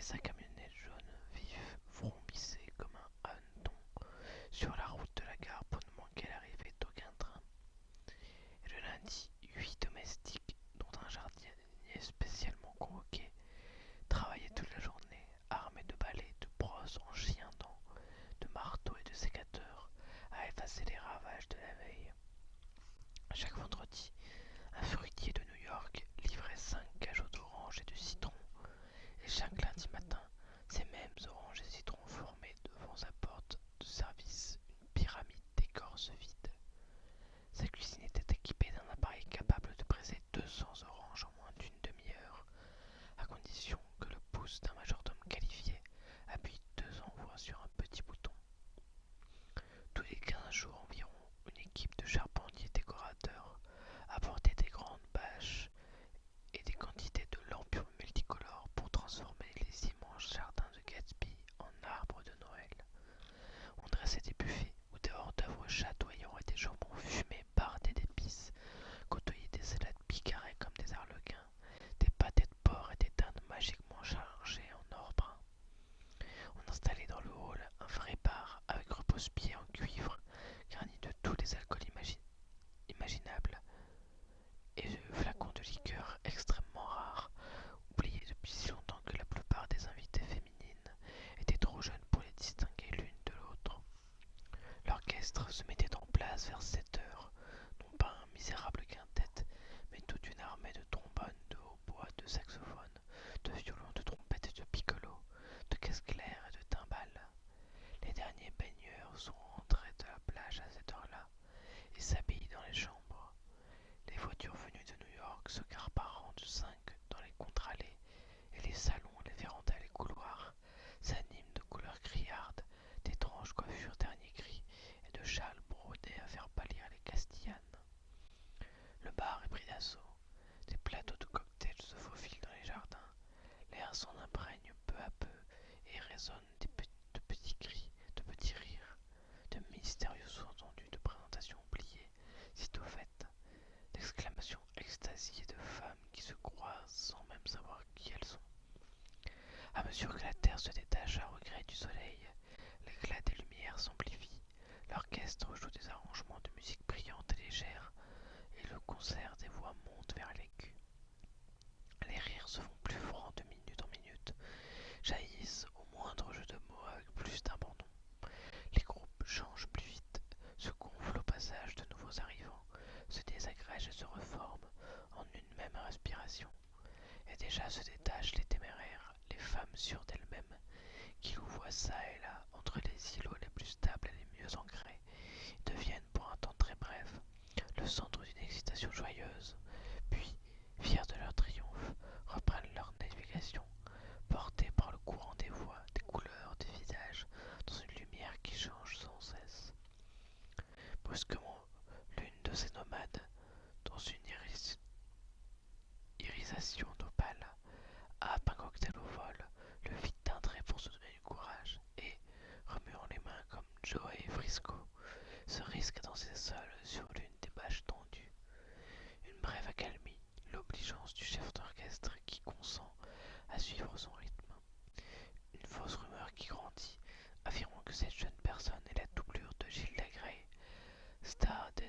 et sa camionnette jaune vif vrombissait comme un hanneton sur la route de la gare pour ne manquer l'arrivée d'aucun train. Et le lundi, 8 domestiques, dont un jardinier spécialement convoqué, travaillaient toute la journée, armés de balais, de brosses en chien dents, de marteaux et de sécateurs, à effacer les ravages de la veille. Chaque vendredi, un fruitier de New York livrait 5 cajots d'oranges et de citrons, et chaque lundi matin, ces mêmes oranges et citrons formaient devant sa porte de service une pyramide d'écorce vide. Sa cuisine était équipée d'un appareil capable de presser 200 oranges en moins d'une demi-heure, à condition que le pouce d'un majordome qualifié appuie 2 envois sur un petit bouton. Tous les 15 jours environ, une équipe de charpentiers décorateurs apportait des grandes bâches et des quantités de lampes multicolores pour transformer les immenses jardins de Gatsby en arbres de Noël. On dressait des buffets où des hors-d'œuvre chatoyants et des jambons fumés bardés d'épices côtoyaient des salades picarées comme des arlequins, des pâtés de porc et des dindes magiquement chargées en or brun. On installait dans le hall un vrai bar avec repose-pieds en cuivre garni de tous les alcools imaginables et de flacons de liqueur extrêmement rares, oubliés depuis si longtemps que la plupart des invitées féminines étaient trop jeunes pour les distinguer l'une de l'autre. L'orchestre se mettait en place vers 7 heures, non pas un misérable quintet, mais toute une armée de trombones, de hautbois, de saxophones, de violons, de trompettes et de piccolos, de caisses claires et de timbales. Les derniers baigneurs sont rentrés de la plage à cette heure-là et s'habillent dans les chambres. Les voitures venues de New York se garent par rangs de 5 dans les contre-allées et les salons, les vérandas et les couloirs s'animent de couleurs criardes, d'étranges coiffures dernier cri et de châles brodés à faire pâlir les castillanes. Le bar est pris d'assaut. Des plateaux de cocktails se faufilent dans les jardins. L'air s'en imprègne peu à peu et résonne de petits cris, de petits rires, de mystérieux sous-entendus, de présentations oubliées, sitôt faites, d'exclamations extasiées de femmes qui se croisent sans même savoir qui elles sont. À mesure que la terre se détache à regret du soleil, l'éclat des lumières s'amplifie, l'orchestre joue des arrangements de musique brillante et légère, et le concert des voix monte vers l'aigu. Les rires se font plus francs de minute en minute, jaillissent au moindre jeu de mots avec plus d'abandon. Les groupes changent plus vite, se gonflent au passage de nouveaux arrivants, se désagrègent et se reforment en une même respiration. Et déjà se détachent les téméraires, les femmes sûres d'elles-mêmes, qui louvoient ça et là entre les îlots les plus stables et les mieux ancrés, deviennent pour un temps très bref le centre d'une excitation joyeuse, puis, fiers de leur triomphe, reprennent leur navigation, portés par le courant des voix, des couleurs, des visages, dans une lumière qui change sans cesse. Brusquement, l'une de ces nomades, dans une irisation d'opale, happe un cocktail au vol, le vide d'un trait pour se donner du courage, et, remuant les mains comme Joe et Frisco, se risque à danser seul sur l'une des bâches tendues. Une brève accalmie, l'obligeance du chef d'orchestre qui consent à suivre son rythme. Une fausse rumeur qui grandit, affirmant que cette jeune personne est la doublure de Gilda Gray, star des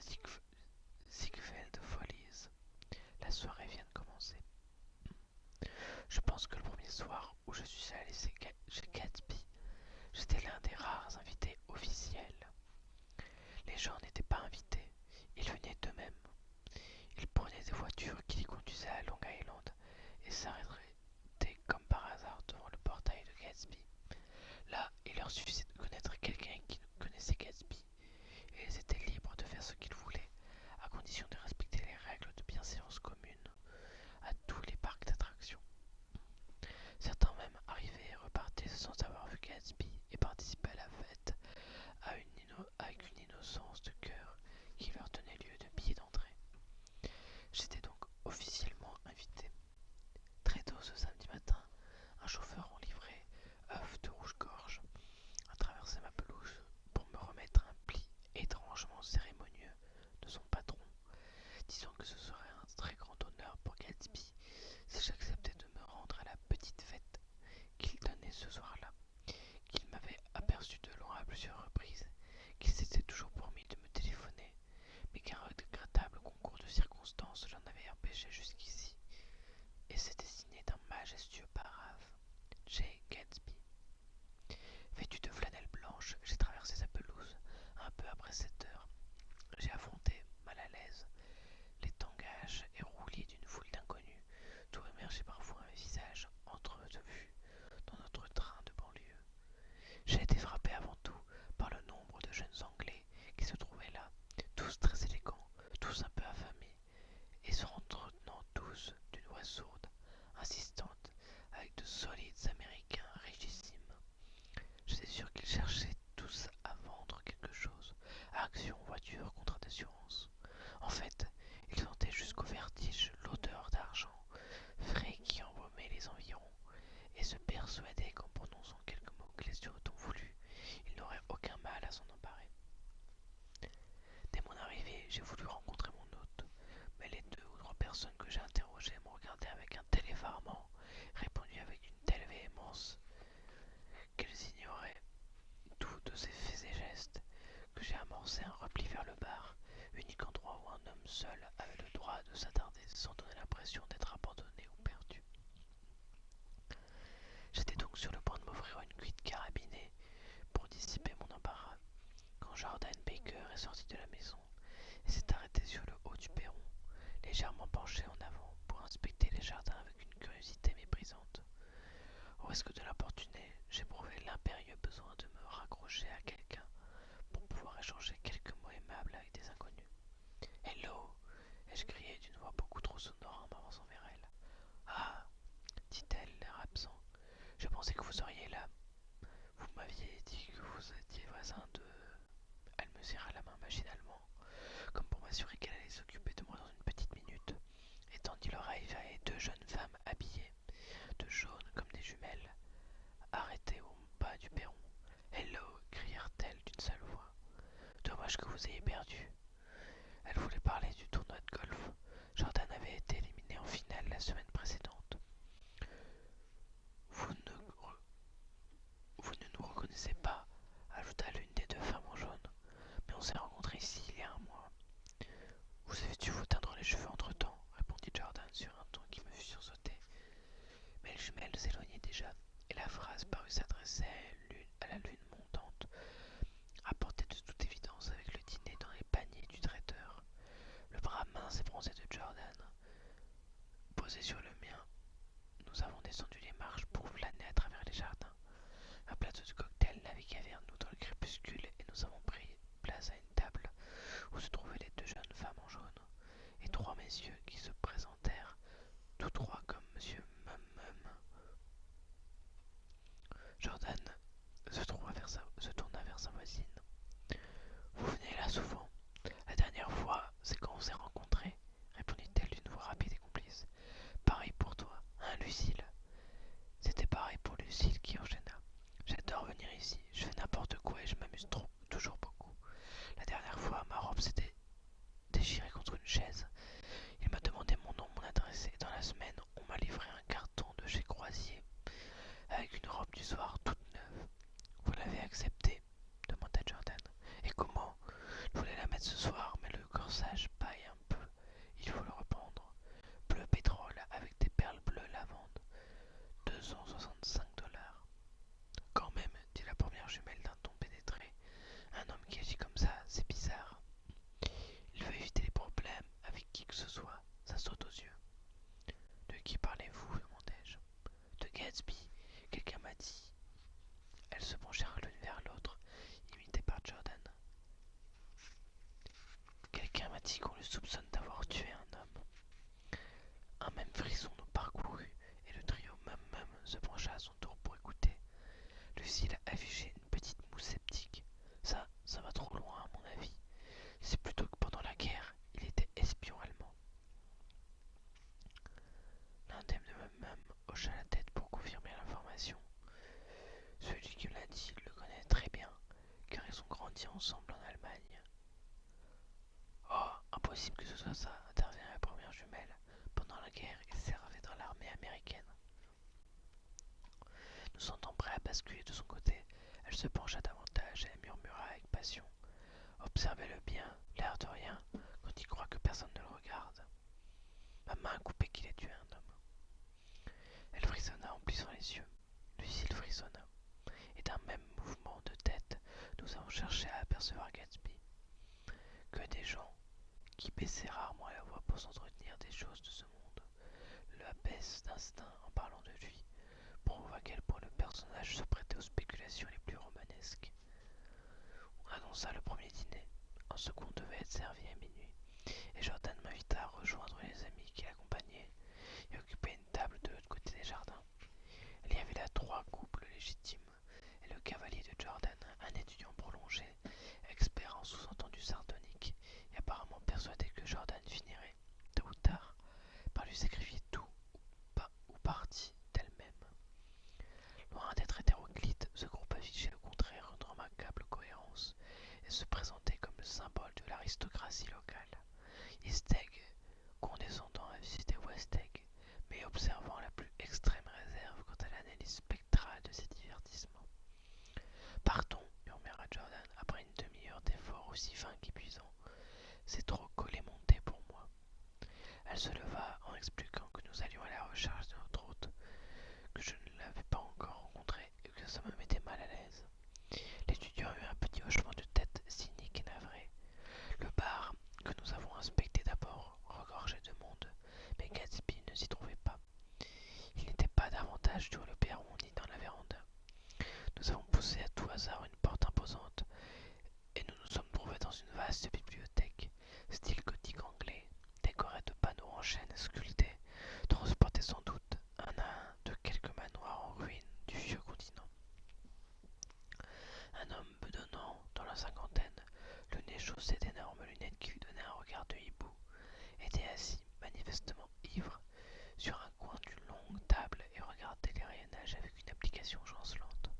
Ziegfeld Follies. La soirée vient de commencer. Je pense que le premier soir où je suis allé chez Gatsby, j'étais l'un des rares invités officiels. Les gens n'étaient pas invités, ils venaient d'eux-mêmes. Ils prenaient des voitures qui les conduisaient à Long Island et s'arrêtaient comme par hasard devant le portail de Gatsby. Là, il leur suffisait de connaître quelqu'un qui connaissait Gatsby, et ils étaient libres de faire ce qu'ils voulaient, à condition de respecter les règles de bienséance communes à tous les parcs d'attractions. Certains même arrivaient et repartaient sans avoir vu Gatsby et participaient à la fête avec une innocence de cœur qui leur donnait lieu de billet d'entrée. J'étais donc officiellement invité. Très tôt ce samedi matin, un chauffeur en livrée, œuf de rouge-gorge, jusqu'ici, et c'était signé d'un majestueux paraphe. J. Gatsby. Vêtu de flanelle blanche, j'ai traversé sa pelouse un peu après 7 heures. J'ai affronté, mal à l'aise, les tangages et roulis d'une foule d'inconnus, d'où émergeait parfois un visage entrevu dans notre train de banlieue. J'ai été frappé avant tout par le nombre de jeunes Anglais qui se trouvaient là, tous très élégants, tous un peu affamés, et se entretenant tous d'une voix sourde, insistante, avec de solides Américains richissimes. J'étais sûr qu'ils cherchaient tous à vendre quelque chose, action, voiture, contrat d'assurance. En fait, ils sentaient jusqu'au vertige l'odeur d'argent frais qui embaumait les environs, et se persuadaient qu'en prononçant quelques mots-clés sur le ton voulu, ils n'auraient aucun mal à s'en emparer. Dès mon arrivée, j'ai voulu rencontrer mon hôte, mais les 2 ou 3 personnes que j'ai interrogées me regardaient avec un tel effarement, répondu avec une telle véhémence, qu'elles ignoraient tout de ses faits et gestes, que j'ai amorcé un repli vers le bar, unique endroit où un homme seul avait le droit de s'attarder sans donner l'impression d'être abandonné ou perdu. J'étais donc sur le point de m'offrir une cuite carabinée pour dissiper mon embarras, quand Jordan Baker est sorti de la maison et s'est arrêté sur le haut du perron, légèrement penché en avant pour inspecter les jardins avec une curiosité méprisante. Au risque de l'importuner, j'éprouvais l'impérieux besoin de me raccrocher à quelqu'un pour pouvoir échanger quelques mots aimables avec des inconnus. « Hello !» ai-je crié d'une voix beaucoup trop sonore en m'avançant vers elle. « Ah !» dit-elle, l'air absent. « Je pensais que vous seriez là. Vous m'aviez dit que vous étiez voisin de... » Elle me serra la main machinalement, comme pour m'assurer qu'elle allait s'occuper de moi dans une petite minute, et tendit l'oreille vers les 2 jeunes femmes habillées, de jaune comme des jumelles, arrêtées au bas du perron. « Hello !» crièrent-elles d'une seule voix. « Dommage que vous ayez perdu. » Elle voulait parler du tournoi de golf. Jordan avait été éliminé en finale la semaine précédente. Vous ne nous reconnaissez pas, ajouta l'une des 2 femmes en jaune, mais on s'est rencontrés ici il y a un mois. Vous avez dû vous teindre les cheveux entre-temps, répondit Jordan sur un ton qui me fit sursauter. Mais les jumelles s'éloignaient déjà, et la phrase parut s'adresser à la lune montante, apportée de toute évidence avec le dîner dans les paniers du traiteur. Le bras mince et bronzé de Jordan, posé sur le mien, nous avons descendu les marches pour flâner à travers les jardins. Un plateau de cocktail naviguait vers nous dans le crépuscule et nous avons pris place à une table où se trouvaient les 2 jeunes femmes en jaune et 3 messieurs qui se présentèrent tous 3 comme Monsieur Mum. Jordan se tourna vers sa voisine. « Vous venez là souvent? La dernière fois, c'est quand on s'est rencontrés, répondit-elle d'une voix rapide et complice. Pareil pour toi, hein, Lucille? C'était pareil pour Lucille qui enchaîna. J'adore venir ici, je fais n'importe quoi et je m'amuse toujours beaucoup. La dernière fois, ma robe s'était déchirée contre une chaise. Il m'a demandé mon nom, mon adresse et dans la semaine, on m'a livré un carton de chez Croisier avec une robe du soir toute neuve. Vous l'avez acceptée? Demanda Jordan. Et comment? Je voulais la mettre ce soir, mais le corsage paille un peu. Il faut le reprendre. Bleu pétrole avec des perles bleues lavande. 265 $. Quand même, dit la première jumelle d'un ton pénétré. Un homme qui agit comme ça, c'est bizarre. Il veut éviter les problèmes avec qui que ce soit. Ça saute aux yeux. De qui parlez-vous? Demandai-je. De Gatsby, quelqu'un m'a dit. Elles se penchèrent l'une vers l'autre, imitées par Jordan. Quelqu'un m'a dit qu'on le soupçonne d'avoir tué un homme. Un même frisson nous parcourut, et le trio Mum se pencha à son tour pour écouter. Lucille affichait une petite moue sceptique. Ça va trop loin à mon avis. C'est plutôt que pendant la guerre, il était espion allemand. L'indemne de Mum hocha la tête pour confirmer l'information. Celui qui me l'a dit le connaît très bien, car ils ont grandi ensemble en Allemagne. Oh, impossible que ce soit ça, intervint la première jumelle. Pendant la guerre, il servait dans l'armée américaine. Nous sentant prêts à basculer de son côté, elle se pencha davantage et murmura avec passion. Observez-le bien, l'air de rien, quand il croit que personne ne le regarde. à main coupée qu'il ait tué un homme. Elle frissonna en plissant les yeux. Lucille frissonna, et d'un même mouvement de tête, nous avons cherché à apercevoir Gatsby. Que des gens, qui baissaient rarement la voix pour s'entretenir des choses de ce monde, la baisse d'instinct en parlant de lui, prouve à quel point le personnage se prêtait aux spéculations les plus romanesques. On annonça le premier dîner, un second devait être servi à minuit, et Jordan m'invita à rejoindre les amis qui l'accompagnaient et occuper une table de l'autre côté des jardins. Il y avait là 3 couples légitimes, et le cavalier de Jordan, un étudiant prolongé, expert en sous-entendus sardoniques, et apparemment persuadé que Jordan finirait, tôt ou tard, par lui sacrifier tout ou partie d'elle-même. Loin d'être hétéroclite, ce groupe affichait au contraire une remarquable cohérence et se présentait comme le symbole de l'aristocratie locale. East Egg, condescendant à visiter West Egg, mais observant la plus extrême réserve quant à l'analyse spectrale de ces divertissements. Partons, murmura Jordan après une demi-heure d'efforts aussi vains qu'épuisants. C'est trop collé-monté pour moi. Elle se leva en expliquant que nous allions à la recherche de notre hôte, que je ne l'avais pas encore rencontré et que ça me mettait mal à l'aise. L'étudiant eut un petit hochement de tête cynique et navré. Le bar, que nous avons inspecté d'abord, regorgeait de monde, mais Gatsby ne s'y trouvait pas. Il n'était pas davantage sur le perron ni dans la véranda. Nous avons poussé à tout hasard une porte imposante, et nous nous sommes trouvés dans une vaste bibliothèque, style gothique anglais, décorée de panneaux en chêne sculptés, transportés sans doute un à un de quelques manoirs en ruine du vieux continent. Un homme bedonnant, dans la cinquantaine, le nez chaussé d'énormes lunettes qui lui donnaient un regard de hibou, était assis, manifestement ivre, sur un coin d'une longue table et regardait les rayonnages avec une application chancelante.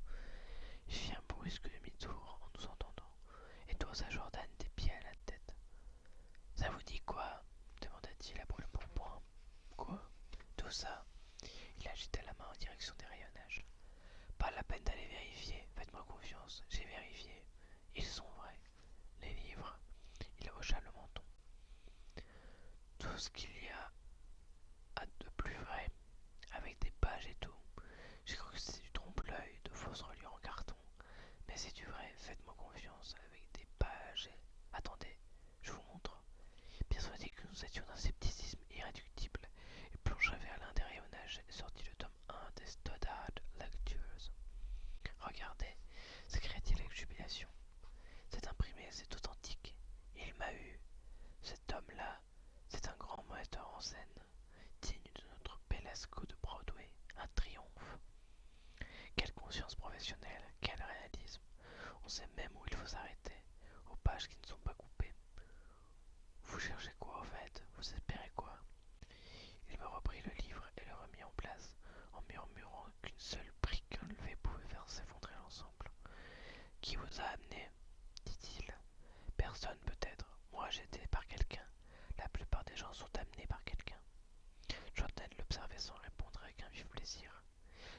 Il fit un brusque demi-tour en nous entendant et tosa Jordan des pieds à la tête. Ça vous dit quoi demanda-t-il après le pourpoint. Quoi? Tout ça. Il agita la main en direction des rayonnages. Pas la peine d'aller vérifier, faites-moi confiance, j'ai vérifié. Ils sont vrais. Les livres. Il hocha le menton. Tout ce qu'il y a de plus vrai, avec des pages et tout. J'ai cru que c'était du trompe-l'œil, de fausses reliures en carton. Mais c'est du vrai, faites-moi confiance, avec des pages et... Attendez, je vous montre. Persuadé que nous étions d'un scepticisme irréductible, il plongea vers l'un des rayonnages et sortit le tome 1 des Stoddard Lectures. Regardez, s'écria-t-il avec jubilation. C'est imprimé, c'est authentique. Il m'a eu. Cet homme-là, c'est un grand metteur en scène, digne de notre Belasco de Broadway, un triomphe. Quelle conscience professionnelle, quel réalisme. On sait même où il faut s'arrêter, aux pages qui ne sont pas coupées. Vous cherchez quoi au fait? Vous espérez quoi? Il me reprit le livre et le remit en place, en murmurant qu'une seule brique enlevée pouvait faire s'effondrer l'ensemble. Qui vous a amené? Dit-il. Personne peut-être. Moi j'ai été par quelqu'un. La plupart des gens sont amenés par quelqu'un. Jordan l'observait sans répondre avec un vif plaisir.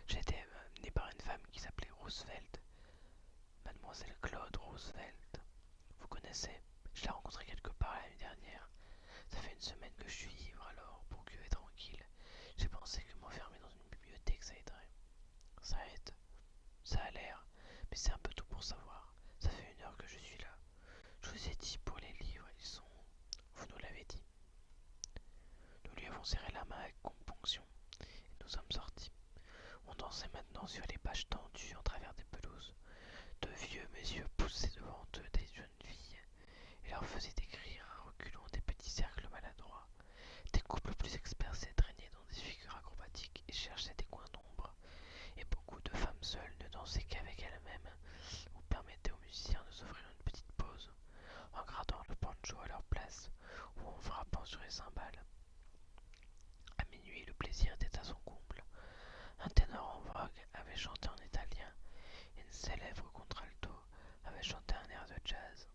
J'ai été amené par une femme qui s'appelait Roosevelt. Mademoiselle Claude Roosevelt. Vous connaissez? Je l'ai rencontrée quelque part l'année dernière. Ça fait une semaine que je suis ivre, alors, pour que et tranquille, j'ai pensé que m'enfermer dans une bibliothèque, ça aiderait. Ça aide. Ça a l'air. Mais c'est un peu tout pour savoir. Ça fait 1 heure que je suis là. Je vous ai dit, pour les livres, ils sont... Vous nous l'avez dit. Nous lui avons serré la main avec componction, et nous sommes sortis. On dansait maintenant sur les pages tendues en travers des pelouses. De vieux messieurs poussaient devant eux des jeunes filles et leur faisaient écrire à reculons des petits cercles maladroits. Des couples plus expercés traînaient dans des figures acrobatiques et cherchaient des coins d'ombre. Et beaucoup de femmes seules ne dansaient qu'avec elles-mêmes ou permettaient aux musiciens de s'offrir une petite pause en grattant le banjo à leur place ou en frappant sur les cymbales. À minuit, le plaisir était à son comble. Un ténor en vogue avait chanté en italien et une célèbre contralto avait chanté un air de jazz.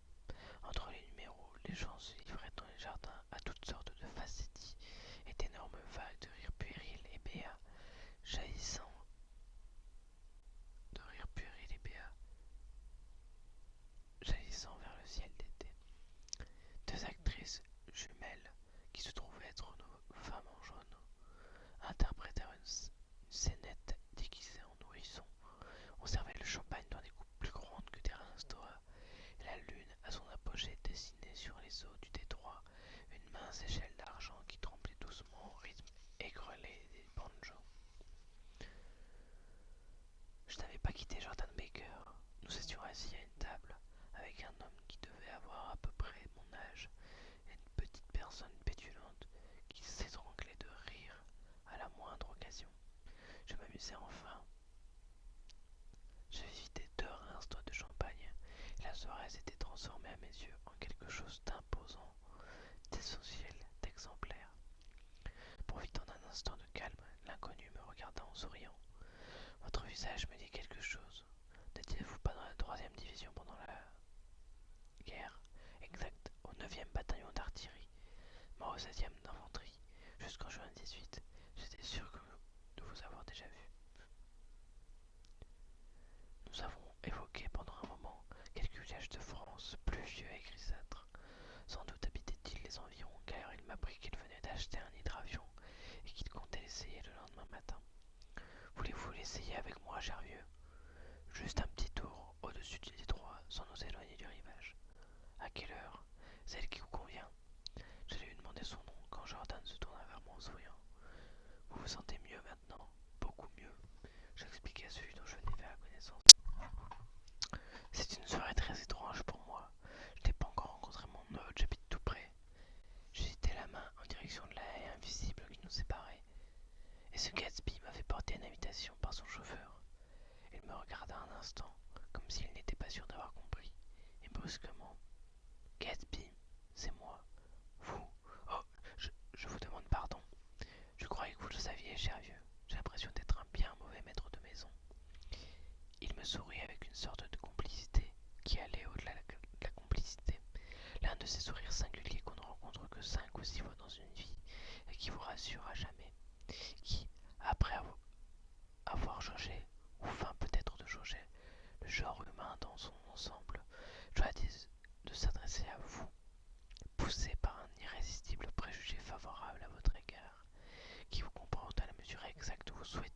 Entre les numéros, les gens se livraient dans les jardins à toutes sortes de facéties et d'énormes vagues de rire puéril et béat, jaillissant de rire puéril et béat, jaillissant vers le ciel d'été. 2 actrices jumelles, qui se trouvaient être nos femmes commençait enfin. Je vidai 2 rince-doigts de champagne, et la soirée s'était transformée à mes yeux en quelque chose d'imposant, d'essentiel, d'exemplaire. Profitant d'un instant de calme, l'inconnu me regarda en souriant. Votre visage me dit quelque chose. N'étiez-vous pas dans la 3e division pendant la guerre? Exact, au 9e bataillon d'artillerie, moi au 16e d'infanterie, jusqu'en juin 18. J'étais sûr de vous avoir déjà vu. Nous avons évoqué pendant un moment quelques villages de France, pluvieux et grisâtres. Sans doute habitait-il les environs, car il m'apprit qu'il venait d'acheter un hydravion et qu'il comptait l'essayer le lendemain matin. Voulez-vous l'essayer avec moi, cher vieux? Juste un petit tour au-dessus du détroit, sans nous éloigner du rivage. À quelle heure? Celle qui vous convient. J'allais lui demander son nom quand Jordan se tourna vers moi en souriant. Vous vous sentez mieux maintenant? Beaucoup mieux. J'expliquai à celui dont je venais faire la connaissance. C'est une soirée très étrange pour moi. Je n'ai pas encore rencontré mon hôte, j'habite tout près. J'hésitais la main en direction de la haie invisible qui nous séparait. Et ce Gatsby m'avait porté une invitation par son chauffeur. Il me regarda un instant, comme s'il n'était pas sûr d'avoir compris, et brusquement. Gatsby, c'est moi. Vous? Oh, je vous demande pardon. Je croyais que vous le saviez, cher vieux. J'ai l'impression d'être un bien mauvais maître de maison. Il me sourit avec une sorte de complicité qui allait au-delà de la complicité. L'un de ces sourires singuliers qu'on ne rencontre que 5 ou 6 fois dans une vie et qui vous rassure à jamais. Qui, après avoir jaugé, ou fin peut-être de jauger, le genre humain dans son ensemble, choisit de s'adresser à vous, poussé par un irrésistible préjugé favorable à votre égard, qui vous comprend à la mesure exacte où vous souhaitez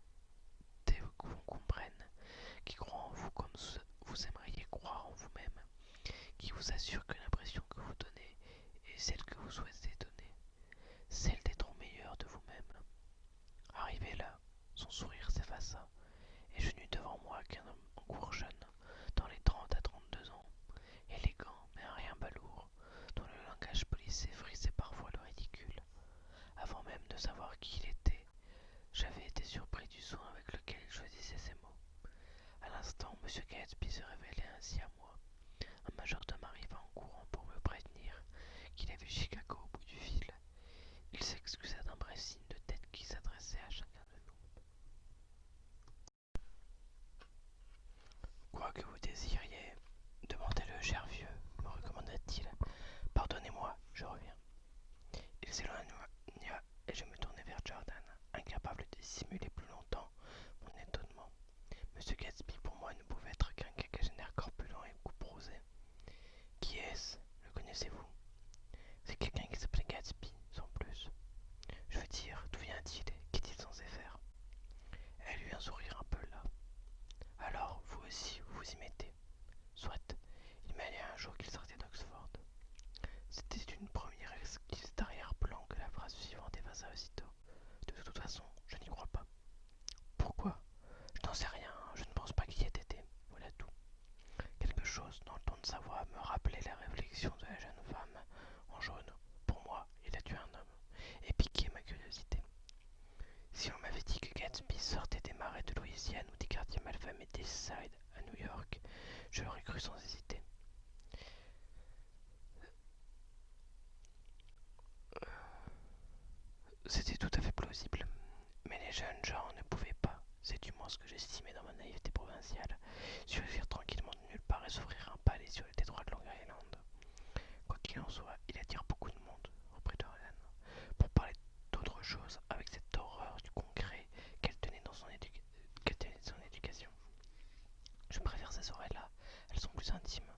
que vous comprenne, qui croit en vous comme vous aimeriez croire en vous-même, qui vous assure que l'impression que vous donnez est celle que vous souhaitez donner, celle d'être au meilleur de vous-même. Arrivé là, son sourire s'effaça, et je n'eus devant moi qu'un homme encore jeune, dans les 30 à 32 ans, élégant mais un rien balourd, dont le langage policé frisait parfois le ridicule. Avant même de savoir qui il était, j'avais été surpris du soin avec lequel il choisissait ses mots. À l'instant, M. Gatsby se révélait ainsi à moi. Un majordome arriva en courant pour me prévenir qu'il avait vu Chicago au bout du fil. Il s'excusa d'un bref signe de tête qui s'adressait à chacun de nous. Quoi que vous désiriez, demandez-le, cher vieux, me recommanda-t-il. Pardonnez-moi, je reviens. Il s'éloigna et je me tournai vers Jordan, incapable de dissimuler plus longtemps mon étonnement. Monsieur Gatsby pour moi ne pouvait être qu'un quinquagénaire corpulent et couperosé. Qui est-ce? Le connaissez-vous? C'est quelqu'un qui s'appelait Gatsby, sans plus. Je veux dire, d'où vient-il? Qu'est-il censé faire? Elle eut un sourire un peu las. Alors, vous aussi, vous vous y mettez. Soit, il m'a dit un jour qu'il sortait d'Oxford. C'était une première esquisse d'arrière-plan que la phrase suivante effaça aussitôt. De toute façon, je n'y crois pas. Pourquoi? Je n'en sais rien, je ne pense pas qu'il y ait été. Voilà tout. Quelque chose dans le ton de sa voix me rappelait la réflexion de la jeune femme en jaune. Pour moi, il a tué un homme, et piqué ma curiosité. Si on m'avait dit que Gatsby sortait des marais de Louisiane ou des quartiers malfamés d'East Side à New York, je l'aurais cru sans hésiter. C'était tout à fait plausible, mais les jeunes gens ne pouvaient pas, c'est du moins ce que j'estimais dans ma naïveté provinciale, surgir tranquillement de nulle part et s'ouvrir un palais sur le détroit de Long Island. Quoi qu'il en soit, il attire beaucoup de monde, reprit Dorian, pour parler d'autre chose avec cette horreur du concret qu'elle tenait de son éducation. Je préfère ces oreilles-là, elles sont plus intimes.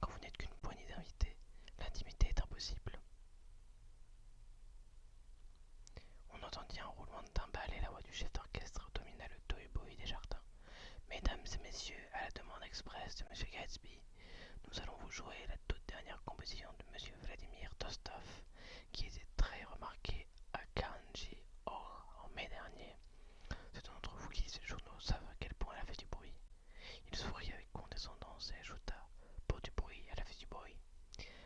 Quand vous n'êtes qu'une poignée d'invités, l'intimité est impossible. On entendit un roulement de timbales et la voix du chef d'orchestre domina le tohu-bohu des jardins. Mesdames et messieurs, à la demande express de M. Gatsby, nous allons vous jouer la toute dernière composition de M. Vladimir Tostov, qui était très remarqué à Carnegie Hall en mai dernier. Ceux d'entre vous qui lisent les journaux savent à quel point elle a fait du bruit. Il sourit avec condescendance et ajouta: pour du bruit, elle a fait du bruit.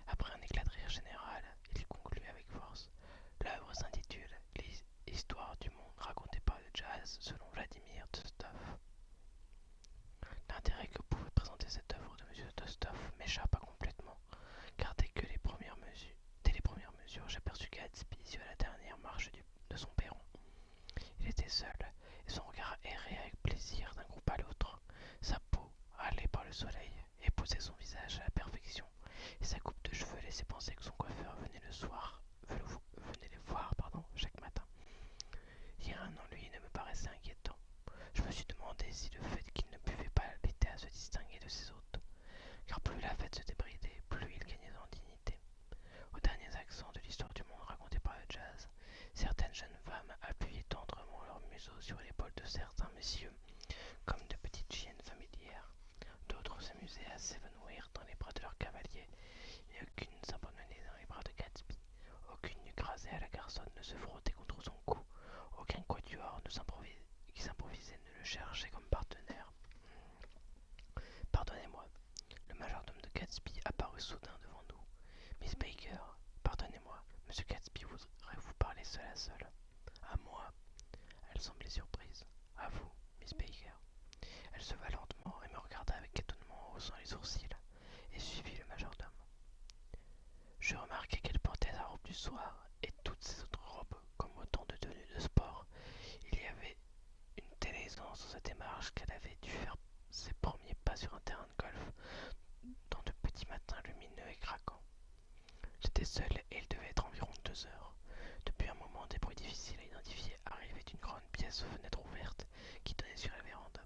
Après un éclat de rire général, il conclut avec force: l'œuvre s'intitule L'histoire du monde racontée par le jazz selon Vladimir Tostov. yeux à la dernière marche de son perron. Il était seul, et son regard errait avec plaisir d'un groupe à l'autre. Sa peau, hâlée par le soleil, épousait son visage à la perfection, et sa coupe de cheveux laissait penser que son coiffeur venait les voir chaque matin. Rien en lui ne me paraissait inquiétant. Je me suis demandé si le fait qu'il ne buvait pas l'aidait à se distinguer de ses hôtes, car plus la fête se débridait, plus il gagnait en dignité. Aux derniers accents de l'histoire du monde racontée par le jazz, certaines jeunes femmes appuyaient tendrement leur museau sur l'épaule de certains messieurs, comme de petites chiennes familières. D'autres s'amusaient à s'évanouir dans les bras de leurs cavaliers, et aucune ne s'abandonnait dans les bras de Gatsby. Aucune n'écrasée à la garçonne ne se frottait contre son cou. Aucun quatuor qui s'improvisait ne le cherchait comme partenaire. Pardonnez-moi, le majordome de Gatsby apparut soudain devant nous. Miss Baker, pardonnez-moi, Monsieur Gatsby voudrait vous parler seul à seul. À moi. Elle semblait surprise. À vous, Miss Baker. Elle se leva lentement et me regarda avec étonnement en haussant les sourcils, et suivit le majordome. Je remarquai qu'elle portait sa robe du soir et toutes ses autres robes comme autant de tenues de sport. Il y avait une telle aisance dans sa démarche qu'elle avait dû faire ses premiers pas sur un terrain de golf dans de petits matins lumineux et craquants. J'étais seul et il devait être environ 2 heures. Depuis un moment, des bruits difficiles à identifier arrivaient d'une grande pièce aux fenêtres ouvertes qui donnait sur la véranda.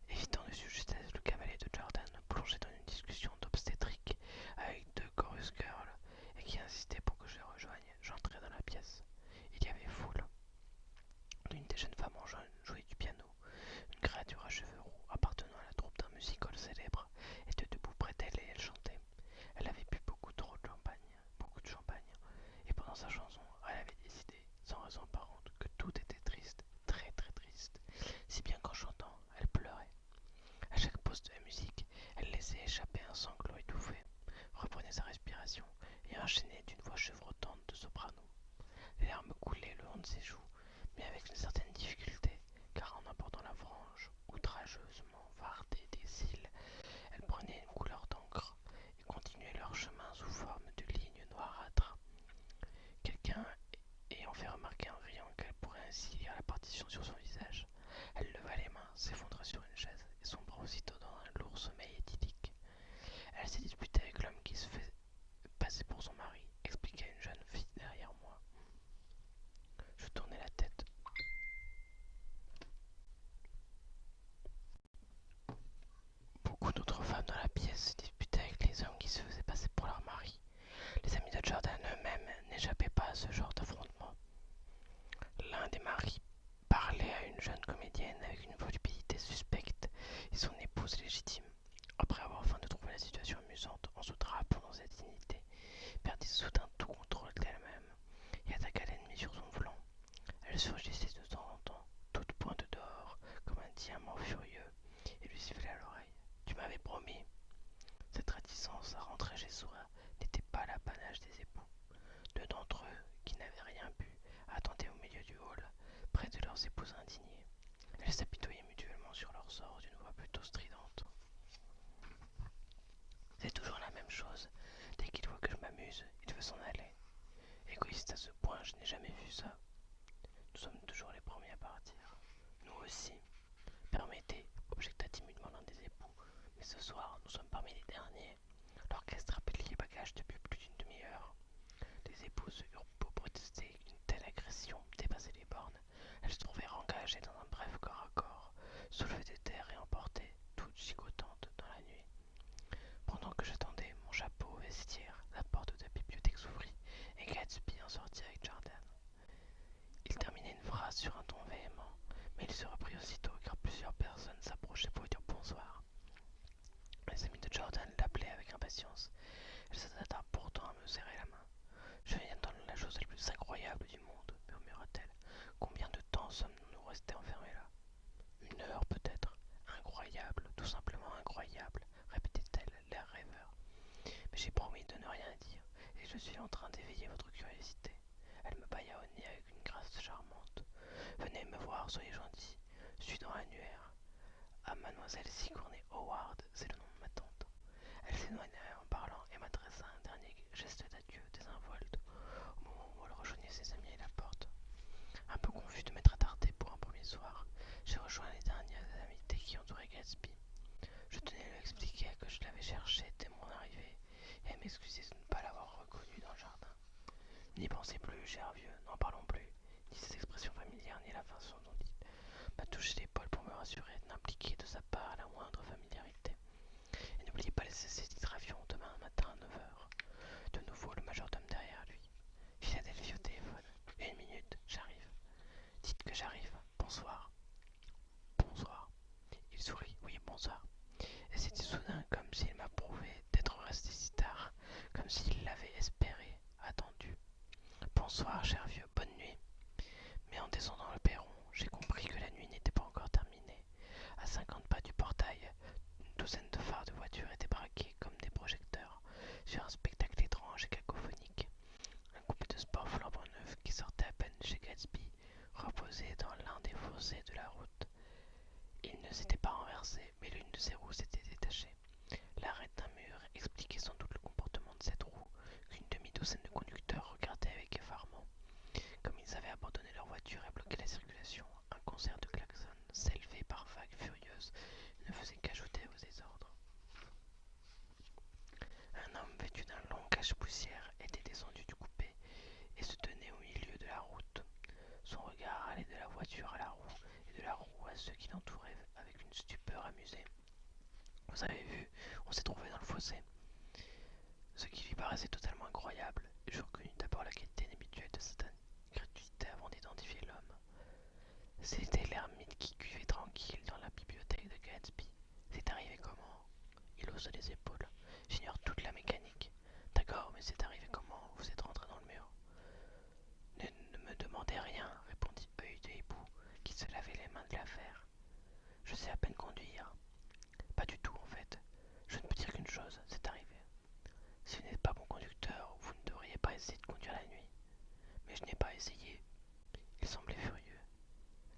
Évitant de justesse, le cavalier de Jordan plongeait dans une discussion d'obstétrique avec 2 chorus girls et qui insistaient pour que je les rejoigne. J'entrai dans la pièce. Il y avait foule. L'une des jeunes femmes en jaune jouait du piano. Une créature à cheveux roux appartenant à la troupe d'un music-hall célèbre était debout près d'elle et elle chantait. Elle avait bu beaucoup de champagne, et pendant sa chanson, elle avait décidé, sans raison apparente, que tout était triste, très très triste, si bien qu'en chantant, elle pleurait. À chaque pause de la musique, elle laissait échapper un sanglot étouffé, reprenait sa respiration et enchaînait d'une voix chevrotante de soprano. Les larmes coulaient le long de ses joues, mais avec une certaine difficulté, car en abordant la frange outrageusement fardée des cils, elles prenaient une couleur d'encre et continuaient leur chemin sous forme de lignes noirâtres. Quelqu'un ayant fait remarquer en riant qu'elle pourrait ainsi lire la partition sur son visage, elle leva les mains, s'effondra sur une chaise et sombra aussitôt dans un lourd sommeil idyllique. Elle s'est disputée avec l'homme qui se fait passer pour son mari, expliqua une jeune fille derrière moi. Je tournai la tête. Beaucoup d'autres femmes dans la pièce se disputaient avec les hommes qui se faisaient passer pour leur mari. Les amis de Jordan eux-mêmes n'échappaient pas à ce genre d'affrontement. L'un des maris parlait à une jeune comédienne avec une volubilité suspecte et son épouse légitime, après avoir feint de trouver la situation amusante en se drapant dans sa dignité, perdit soudain tout contrôle d'elle-même et attaqua l'ennemi sur son flanc. Elle surgissait de temps en temps, toute pointe dehors, comme un diamant furieux, et lui sifflait à l'oreille. Tu m'avais promis. Cette réticence à rentrer chez soi n'était pas l'apanage des époux. 2 d'entre eux, qui n'avaient rien bu, attendaient au milieu du hall, près de leurs épouses indignées. Elles s'apitoyaient mutuellement sur leur sort d'une voix plutôt stridente. C'est toujours la même chose. Dès qu'il voit que je m'amuse, il veut s'en aller. Égoïste à ce point, je n'ai jamais vu ça. Nous sommes toujours les premiers à partir. Nous aussi. Permettez, objecta timidement l'un des époux, mais ce soir, nous sommes parmi les derniers. L'orchestre a pris les bagages depuis plus d'une demi-heure. Les épouses eurent beau protester qu'une telle agression dépassait les bornes. Elles se trouvèrent engagées dans un bref corps à corps, soulevées de terre et emportées, toutes gigotantes dans la nuit. Pendant que j'attendais mon chapeau au vestiaire, la porte de la bibliothèque s'ouvrit et Gatsby en sortit avec Jordan. Il terminait une phrase sur un ton véhément, mais il se reprit aussitôt car plusieurs personnes s'approchaient pour lui dire bonsoir. Les amis de Jordan l'appelaient avec impatience. Elle s'attarda pourtant à me serrer la main. Je viens d'entendre la chose la plus incroyable du monde, murmura-t-elle. Combien de temps sommes-nous restés enfermés là? 1 heure peut-être. Incroyable, tout simplement incroyable, répétait-elle, l'air rêveur. Mais j'ai promis de ne rien dire, et je suis en train d'éveiller votre curiosité. Elle me bâilla au nez avec une grâce charmante. Venez me voir, soyez gentil. Je suis dans l'annuaire. À mademoiselle Sigourney Howard, c'est le nom de ma tante. Elle s'éloigna en parlant et m'adressa un dernier geste d'adieu désinvolte. Au moment où elle rejoignit je l'avais cherchée dès mon arrivée et elle m'excusait de ne pas l'avoir reconnue dans le jardin. N'y pensez plus, cher vieux, n'en parlons plus, ni ces expressions familières, ni la façon dont il m'a touché l'épaule pour me rassurer de n'impliquer de sa part la moindre familiarité. Et n'oubliez pas les avions demain matin à 9 heures. De nouveau le majordome derrière lui. Philadelphie au téléphone. 1 minute, j'arrive. Dites que j'arrive. Bonsoir. Bonsoir. Il sourit. Oui, bonsoir. Et c'était soudain comme s'il m'approuvait d'être resté si tard, comme s'il l'avait espéré, attendu. Bonsoir, cher vieux, bonne nuit. Mais en descendant le perron, j'ai compris que la nuit n'était pas encore terminée. À 50 pas du portail, une douzaine de phares de voitures étaient braqués comme des projecteurs sur un spectacle étrange et cacophonique. Un couple de sport flambant neuf qui sortait à peine chez Gatsby reposait dans l'un des fossés de la route. Il ne s'était pas renversé, mais l'une de ses roues s'était détachée. L'arrêt d'un mur expliquait sans doute le comportement de cette roue qu'une demi-douzaine de conducteurs regardaient avec effarement. Comme ils avaient abandonné leur voiture et bloqué la circulation, un concert de klaxons, s'élevait par vagues furieuses, ne faisait qu'ajouter au désordre. Un homme vêtu d'un long cache-poussière était descendu du coupé et se tenait au milieu de la route. Son regard allait de la voiture à la roue et de la roue à ceux qui l'entouraient avec une stupeur amusée. Vous avez vu, on s'est trouvé dans le fossé. Ce qui lui paraissait totalement incroyable, et je reconnus d'abord la qualité inhabituelle de cette gratuité avant d'identifier l'homme. C'était l'ermite qui cuvait tranquille dans la bibliothèque de Gatsby. C'est arrivé comment? Il haussa les épaules. J'ignore toute la mécanique. D'accord, mais c'est arrivé comment? Vous êtes rentré dans le mur. Ne me demandez rien, répondit Œil de Hibou, qui se lavait les mains de l'affaire. Je sais à peine conduire. Pas du tout, en fait. Je ne peux dire qu'une chose, c'est arrivé. Si vous n'êtes pas bon conducteur, vous ne devriez pas essayer de conduire la nuit. Mais je n'ai pas essayé. Il semblait furieux.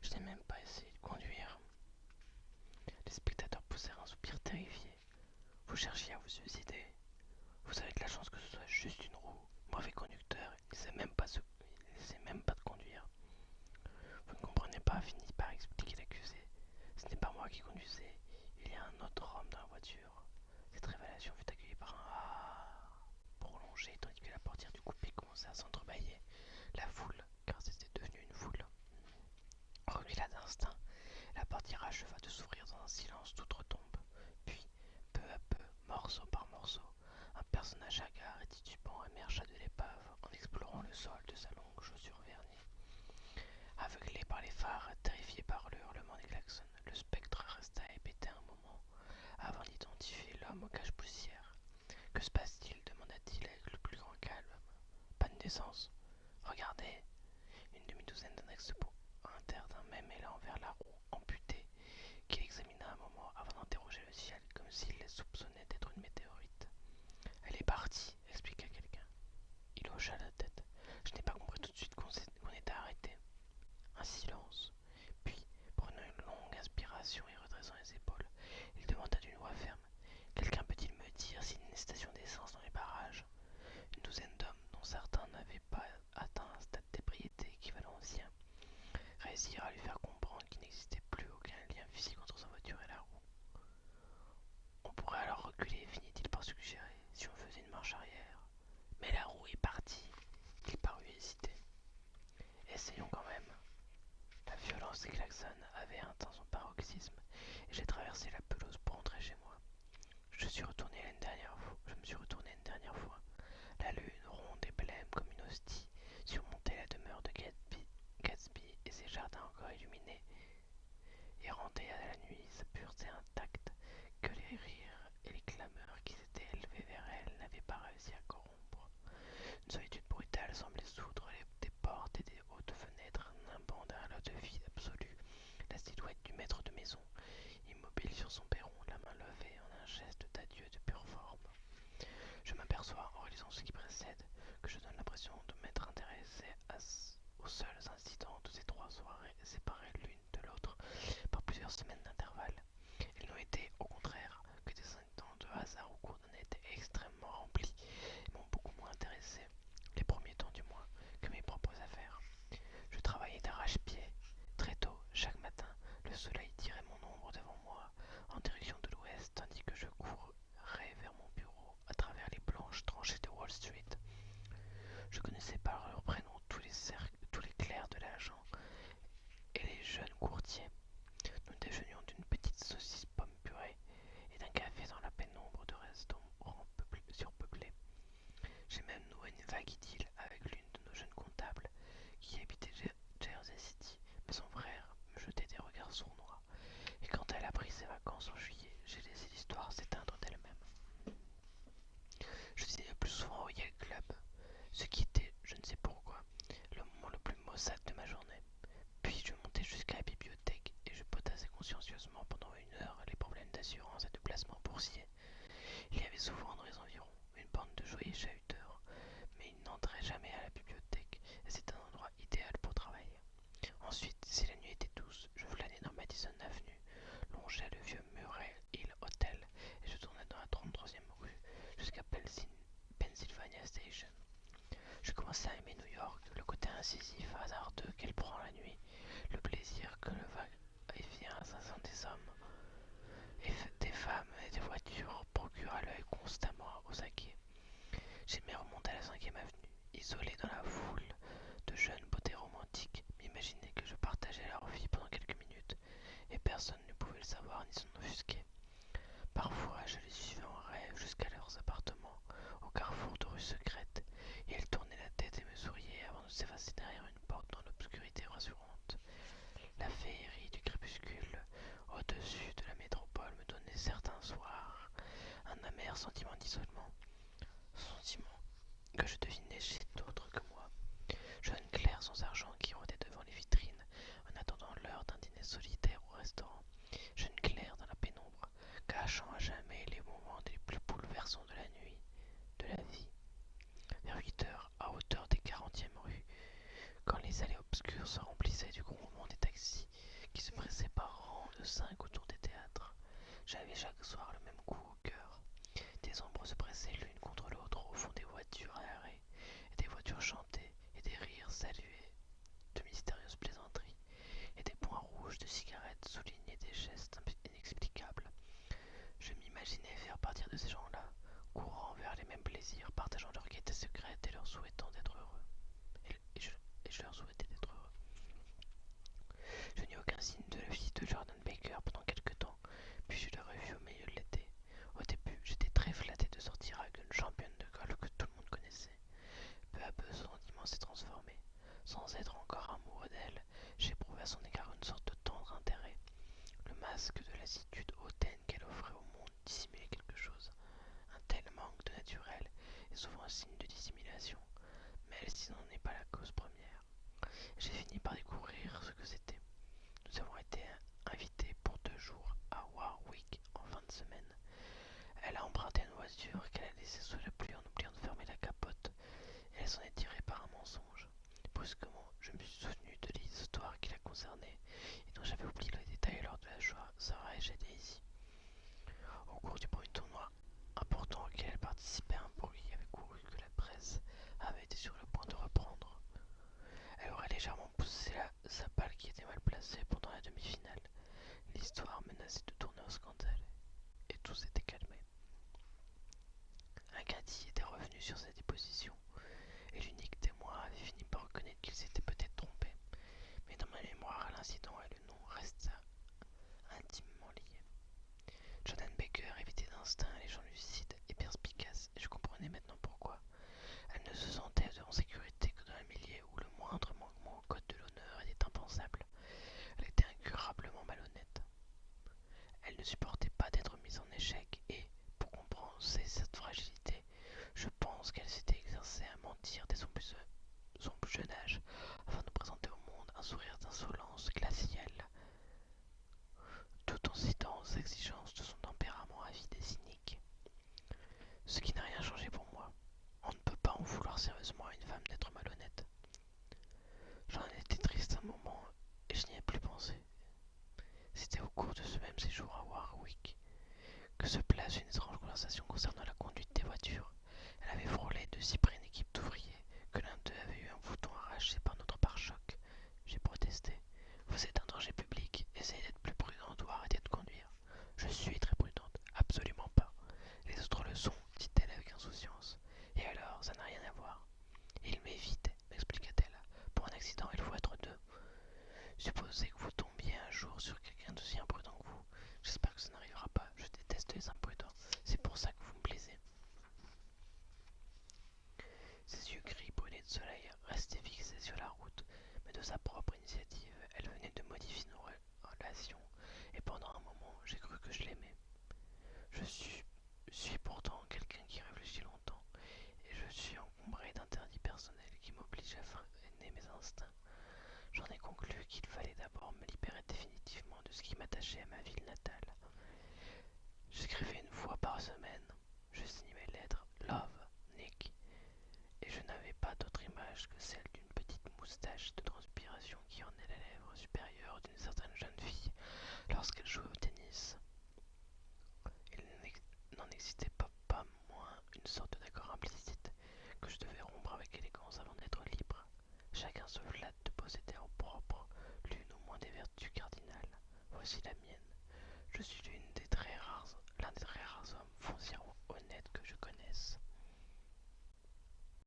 Je n'ai même pas essayé de conduire. Les spectateurs poussèrent un soupir terrifié. Vous cherchiez à vous suicider. Vous avez de la chance que ce soit juste une roue. Mauvais conducteur, il ne sait même pas de conduire. Vous ne comprenez pas, finit par expliquer l'accusé. Ce n'est pas moi qui conduisais. Il y a un autre homme dans la voiture. Cette révélation fut accueillie par un ah prolongé, tandis que la portière du coupé commençait à s'entrebâiller. La foule, car c'était devenu une foule, recula d'instinct. La portière acheva de s'ouvrir dans un silence d'outre-tombe. Puis, peu à peu, morceau par morceau, un personnage hagard et titubant émergea de l'épave en explorant le sol de sa longue chaussure vernie. Aveuglé par les phares, terrifié par le hurlement des klaxons, le spectre resta hébété un moment avant d'identifier l'homme au cache-poussière. Que se passe-t-il demanda-t-il avec le plus grand calme. Panne d'essence. Regardez. Une demi-douzaine d'annexes d'un même élan vers la roue amputée, qu'il examina un moment avant d'interroger le ciel comme s'il les soupçonnait d'être une météorite. Elle est partie, expliqua quelqu'un. Il hocha la tête. Je n'ai pas compris tout de suite qu'on était arrêté. Un silence. Puis, prenant une longue inspiration et redressant les épaules, il demanda d'une voix ferme. Quelqu'un peut-il me dire s'il y a une station d'essence dans les barrages? Une douzaine d'hommes, dont certains n'avaient pas atteint un stade d'ébriété équivalent au sien, réussirent à lui faire comprendre qu'il n'existait plus aucun lien physique entre sa voiture et la roue. On pourrait alors reculer, finit-il par suggérer, si on faisait une marche arrière. Mais la roue est partie. Il parut hésiter. Essayons quand même. La violence des klaxons avait atteint son paroxysme et j'ai traversé la pelouse pour rentrer chez moi. Je me suis retourné une dernière fois. La lune, ronde et blême comme une hostie, surmontait la demeure de Gatsby et ses jardins encore illuminés, et rendait à la nuit sa pureté intacte que les rires et les clameurs qui s'étaient élevés vers elle n'avaient pas réussi à corrompre. Une solitude brutale semblait soudre des portes et des hautes fenêtres, nimbant d'un halo de vide absolu la silhouette du maître de maison, immobile sur son perron, la main levée en un geste d'adieu de pure forme. Je m'aperçois, en relisant ce qui précède, que je donne l'impression de m'être intéressé aux seuls incidents de ces 3 soirées séparées l'une de l'autre par plusieurs semaines d'intervalle. Ils n'ont été, au contraire, que des instants de hasard où cours d'un été extrêmement rempli et m'ont beaucoup moins intéressé, les premiers temps du moins, que mes propres affaires. Je travaillais d'arrache-pied. Très tôt, chaque matin, le soleil tirait mon ombre devant moi, en direction de l'ouest, tandis que je courais commencé à aimer New York, le côté incisif, hasardeux qu'elle prend la nuit, le plaisir que le va-et-vient incessant des hommes, et des femmes et des voitures procure à l'œil constamment aux aguets. J'aimais remonter à la 5e avenue, isolé dans la foule de jeunes beautés romantiques, m'imaginer que je partageais leur vie pendant quelques minutes, et personne ne pouvait le savoir ni s'en offusquer. Parfois, je les suivais en rêve jusqu'à leurs appartements, au carrefour de rues secrètes, et elles tournaient la tête et me souriaient avant de s'effacer derrière une porte dans l'obscurité rassurante. La féerie du crépuscule, au-dessus de la métropole, me donnait certains soirs un amer sentiment d'isolement, sentiment que je devinais chez d'autres que moi. Jeune Claire sans argent qui rôdait devant les vitrines en attendant l'heure d'un dîner solitaire au restaurant. Jeune Claire dans la pénombre, cachant à jamais les moments les plus bouleversants de la nuit, de la vie. Vers 8 heures, à hauteur des 40e rues, quand les allées obscures se remplissaient du grondement des taxis qui se pressaient par rangs de 5 autour des théâtres, j'avais chaque soir le même coup au cœur. Des ombres se pressaient l'une contre l'autre au fond des voitures à arrêt, et des voitures chantaient, et des rires saluaient de mystérieuses plaisanteries, et des points rouges de cigarettes soulignaient des gestes inexplicables. Je m'imaginais faire partir de ces gens-là, courant vers les mêmes plaisirs, partageant leurs gaietés secrètes et leur souhaitant d'être heureux. Et je leur souhaitais d'être heureux. Je n'eus aucun signe de la visite de Jordan Baker pendant quelque temps, puis je l'ai revu au milieu de l'été. Au début, j'étais très flatté de sortir avec une championne de golf que tout le monde connaissait. Peu à peu, son sentiment s'est transformé. Sans être encore amoureux d'elle, j'éprouvais à son égard une sorte de tendre intérêt. Le masque de lassitude hautaine qu'elle offrait au monde dissimulait quelque chose. Un tel manque de naturel est souvent un signe de dissimulation, mais si n'en est pas la cause première. J'ai fini par découvrir ce que c'était. Nous avons été invités pour 2 jours à Warwick en fin de semaine. Elle a emprunté une voiture qu'elle a laissée sous la pluie en oubliant de fermer la capote, et elle s'en est tirée par un mensonge. Brusquement, je me suis souvenu de l'histoire qui la concernait et dont j'avais oublié les détails lors de la soirée chez Daisy. Au cours du premier tournoi important auquel elle participait, un bruit avait couru que la presse avait été sur le point de reprendre. Elle aurait légèrement poussé sa balle qui était mal placée pendant la demi-finale. L'histoire menaçait de tourner au scandale, et tout s'était calmé. Un caddie était revenu sur sa déposition, et l'unique témoin avait fini par reconnaître qu'il s'était peut-être trompé. Mais dans ma mémoire, l'incident et le nom restent intimement liés. Jordan Baker évitait d'instinct les gens lucides et perspicaces, et je comprenais maintenant pourquoi. Elle ne se sentait en sécurité que dans un milieu où le moindre manquement au code de l'honneur était impensable. Elle était incurablement malhonnête. Elle ne supportait pas d'être mise en échec et, pour compenser cette fragilité, je pense qu'elle s'était exercée à mentir dès son plus jeune âge afin de présenter au monde un sourire d'insolence glaciale, tout en citant aux exigences de son tempérament avide et cynique. Ce qui n'a rien changé pour moi. On ne peut pas en vouloir sérieusement à une femme d'être malhonnête. J'en étais triste un moment et je n'y ai plus pensé. C'était au cours de ce même séjour à Warwick que se place une étrange conversation concernant la conduite des voitures. Elle avait frôlé de si près une équipe d'ouvriers que l'un d'eux avait eu un bouton arraché par notre pare-choc. J'ai protesté. Vous êtes un danger public, essayez d'être plus prudente ou arrêtez de conduire. Je suis très prudente, absolument pas. Les autres le sont, dit-elle avec insouciance. Et alors, ça n'a rien à voir. Il m'évite, m'expliqua-t-elle. Pour un accident, il faut être deux. Supposez que vous tombiez un jour sur quelqu'un d'aussi imprudent que vous. J'espère que ça n'arrivera pas. Je déteste les imprudents. C'est pour ça que vous me plaisez. Ses yeux gris brûlés de soleil restaient fixés sur la route, mais de sa propre initiative, elle venait de modifier nos relations, et pendant un moment, j'ai cru que je l'aimais. Je suis pourtant quelqu'un qui réfléchit longtemps, et je suis encombré d'interdits personnels qui m'obligent à freiner mes instincts. J'en ai conclu qu'il fallait d'abord me libérer définitivement de ce qui m'attachait à ma ville natale. J'écrivais une fois par semaine. Je signais mes lettres Love, Nick, et je n'avais pas d'autre image que celle d'une petite moustache de transpiration qui ornait la lèvre supérieure d'une certaine jeune fille lorsqu'elle jouait au tennis. Il n'en existait pas moins une sorte d'accord implicite que je devais rompre avec élégance avant d'être voici la mienne. Je suis l'une